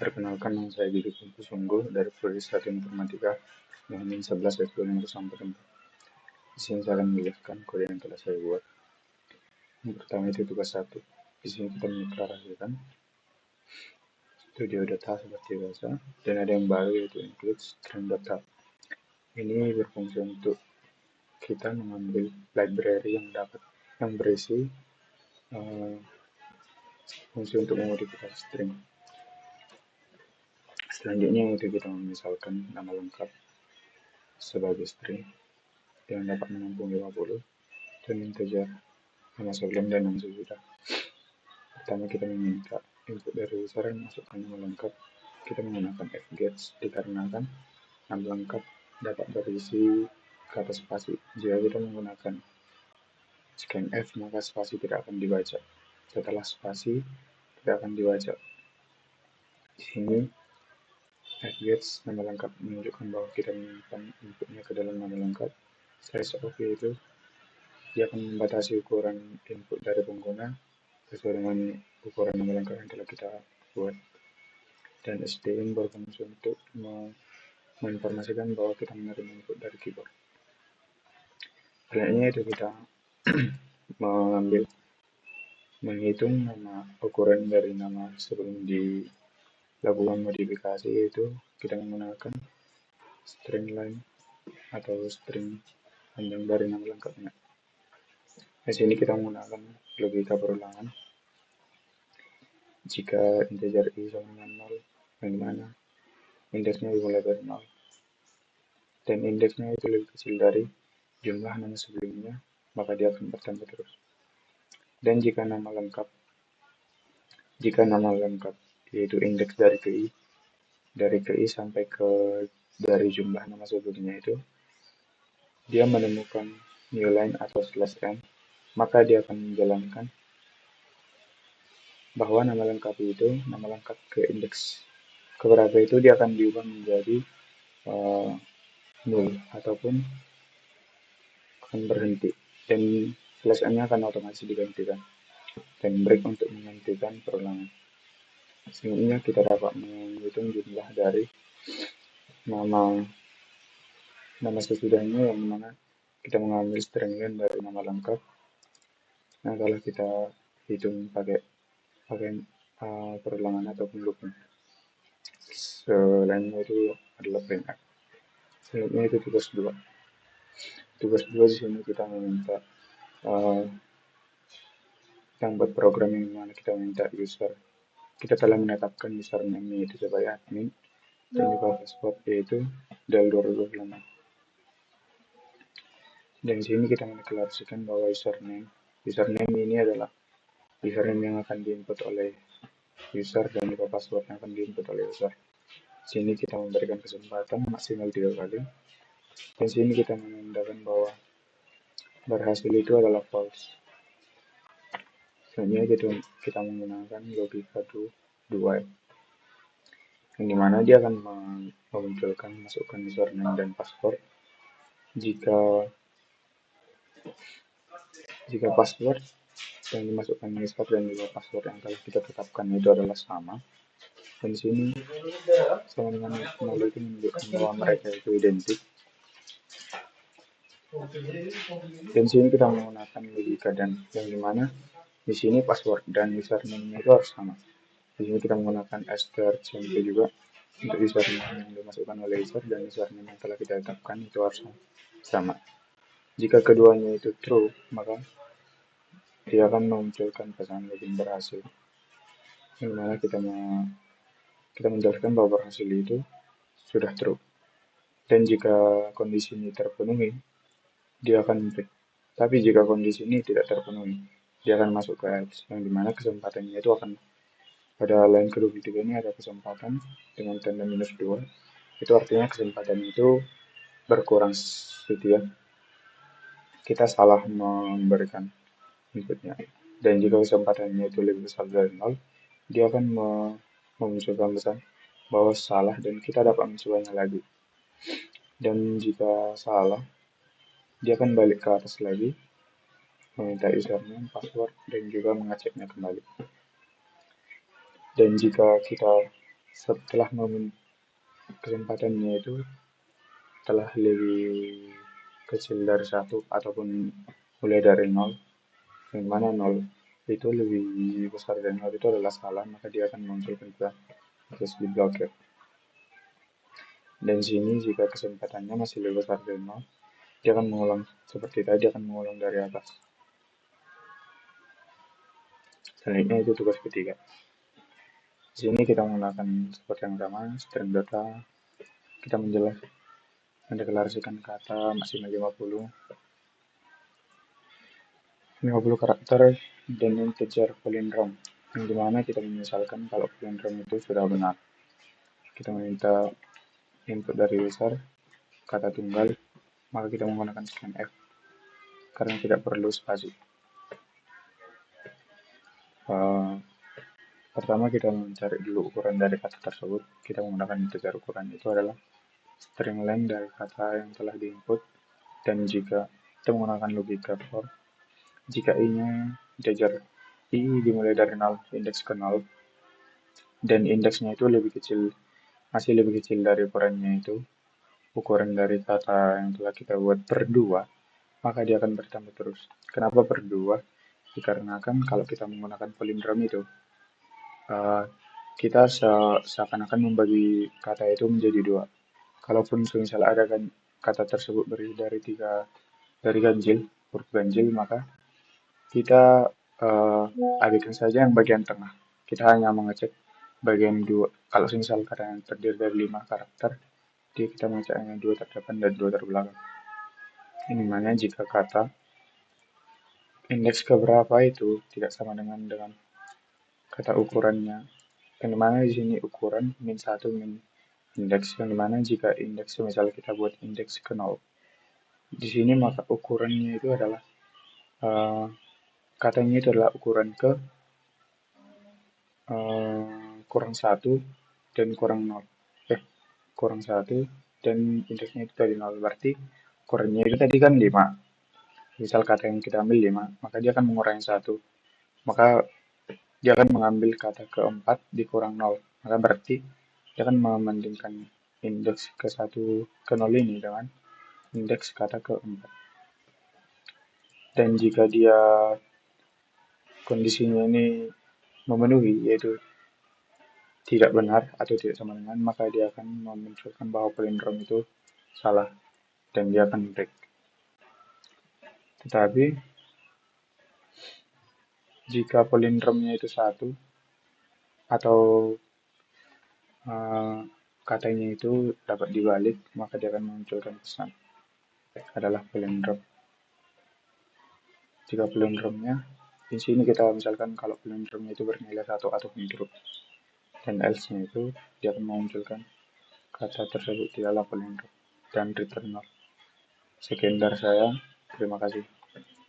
Perkenalkan, nama saya Didi Sungguh dari Prodi 1 Informatika Muhammad 11 nomor sampai tempat. Di sini saya akan menjelaskan kode yang telah saya buat. Yang pertama itu tugas 1. Di sini kita mendeklarasikan studio data seperti biasa, dan ada yang baru yaitu include string data. Ini berfungsi untuk kita mengambil library yang berisi fungsi untuk memodifikasi string. Selanjutnya itu kita misalkan nama lengkap sebagai string yang dapat menampung 50 dan integer nama sebelum dan nama sesudah. Pertama kita meminta input dari user yang masukkan nama lengkap. Kita menggunakan fgets dikarenakan nama lengkap dapat berisi kata spasi. Jika kita menggunakan scanf maka spasi tidak akan dibaca. Setelah spasi tidak akan dibaca. Di sini fgets nama lengkap menunjukkan bahwa kita menyimpan inputnya ke dalam nama lengkap. Size of itu dia akan membatasi ukuran input dari pengguna sesuai dengan ukuran nama lengkap yang telah kita buat. Dan SDIN berfungsi untuk menginformasikan bahwa kita menerima input dari keyboard. Selanjutnya itu kita menghitung nama ukuran dari nama sebelum dilakukan modifikasi, yaitu kita menggunakan string line atau string panjang dari nama lengkapnya. Di sini kita menggunakan logika perulangan. Jika integer i sama dengan 0, yang dimana indeksnya dimulai dari 0 dan indeksnya itu lebih kecil dari jumlah nama sebelumnya, maka dia akan bertambah terus. Dan jika nama lengkap yaitu indeks dari ke i sampai ke dari jumlah nama sebelumnya itu dia menemukan new line atau /n, maka dia akan menjalankan bahwa nama lengkap ke indeks keberapa itu dia akan diubah menjadi null ataupun akan berhenti, dan /n-nya akan otomatis digantikan, dan break untuk menghentikan perulangan. Selanjutnya kita dapat menghitung jumlah dari nama sesudahnya, yang mana kita mengambil string len dari nama lengkap. Nah, kalau kita hitung pakai perulangan ataupun looping. Selanjutnya itu adalah printf. Selanjutnya itu tugas 2. Tugas 2 di sini kita meminta yang buat program yang mana kita minta user. Kita telah menetapkan username yaitu sebagai admin dan juga password yaitu del 2025. Dan di sini kita mendeklarasikan bahwa username ini adalah username yang akan diinput oleh user dan juga password yang akan diinput oleh user. Di sini kita memberikan kesempatan maksimal 3 kali. Dan di sini kita menandakan bahwa berhasil itu adalah false. Selanjutnya kita menggunakan logika do while, yang dimana dia akan memunculkan masukkan username dan password jika password yang dimasukkan user dan juga password yang telah kita tetapkan itu adalah sama. Dan di sini sama dengan nol itu menunjukkan bahwa mereka itu identik. Dan di sini kita menggunakan logika dan, yang dimana di sini password dan username-nya itu harus sama. Di sini kita menggunakan str sampai juga untuk username yang dimasukkan oleh user dan username yang telah kita tetapkan itu harus sama. Jika keduanya itu true, maka dia akan memunculkan pesan login berhasil, yang mana kita menjelaskan bahwa berhasil itu sudah true. Dan jika kondisi ini terpenuhi, dia akan break. Tapi jika kondisi ini tidak terpenuhi, dia akan masuk ke else, yang dimana kesempatannya itu akan pada line ke-23 ini ada kesempatan dengan tanda -2. Itu artinya kesempatan itu berkurang sekian. Kita salah memberikan inputnya. Dan jika kesempatannya itu lebih besar dari 0, dia akan memunculkan pesan bahwa salah dan kita dapat mencobanya lagi. Dan jika salah, dia akan balik ke atas lagi, meminta username, password, dan juga mengeceknya kembali. Dan jika kita setelah kesempatannya itu telah lebih kecil dari satu ataupun mulai dari nol, yang mana nol itu lebih besar dari nol itu adalah salah, maka dia akan memunculkan juga harus diblokir. Dan sini jika kesempatannya masih lebih besar dari nol, dia akan mengulang seperti tadi, akan mengulang dari atas. Selanjutnya itu tugas ketiga. Di sini kita menggunakan seperti yang sama, string data, kita mendeklarasikan kata maksimal 50 karakter dan integer palindrom, yang dimana kita misalkan kalau palindrom itu sudah benar, kita meminta input dari user kata tunggal, maka kita menggunakan scanf karena tidak perlu spasi. Pertama kita mencari dulu ukuran dari kata tersebut. Kita menggunakan integer, ukuran itu adalah string length dari kata yang telah diinput, dan jika kita menggunakan logika for, jika i-nya integer, i dimulai dari 0, indeks ke 0, dan indeksnya itu masih lebih kecil dari ukurannya itu, ukuran dari kata yang telah kita buat per 2, maka dia akan bertambah terus. Kenapa per 2? Dikarenakan kalau kita menggunakan palindrom itu, kita seakan-akan membagi kata itu menjadi dua. Kalaupun misalnya ada kata tersebut dari ganjil, huruf ganjil, maka kita alihkan saja yang bagian tengah. Kita hanya mengecek bagian dua. Kalau misal kata yang terdiri dari 5 karakter, jadi kita mengecek hanya 2 terdepan dan 2 terbelakang. Ini mana jika kata indeks keberapa itu tidak sama dengan kata ukurannya. Yang dimana di sini ukuran min 1 min indeks, yang dimana jika indeks misalnya kita buat indeks ke 0, di sini maka ukurannya itu adalah katanya itu adalah ukuran ke kurang 1 dan kurang 0, kurang 1 dan indeksnya itu dari 0, berarti ukurannya itu tadi kan 5. Misal kata yang kita ambil 5, maka dia akan mengurangi 1, maka dia akan mengambil kata keempat dikurang 0, maka berarti dia akan membandingkan indeks ke 1 ke 0 ini dengan indeks kata keempat. Dan jika dia kondisinya ini memenuhi, yaitu tidak benar atau tidak sama dengan, maka dia akan memunculkan bahwa palindrom itu salah dan dia akan break. Tetapi jika palindromnya itu 1 atau katanya itu dapat dibalik, maka dia akan memunculkan pesan adalah palindrom. Jika palindromnya di sini kita misalkan kalau palindromnya itu bernilai 1 ataupun true, dan else-nya itu dia akan memunculkan kata tersebut tidaklah palindrom dan return 0. Sekian dari saya, terima kasih.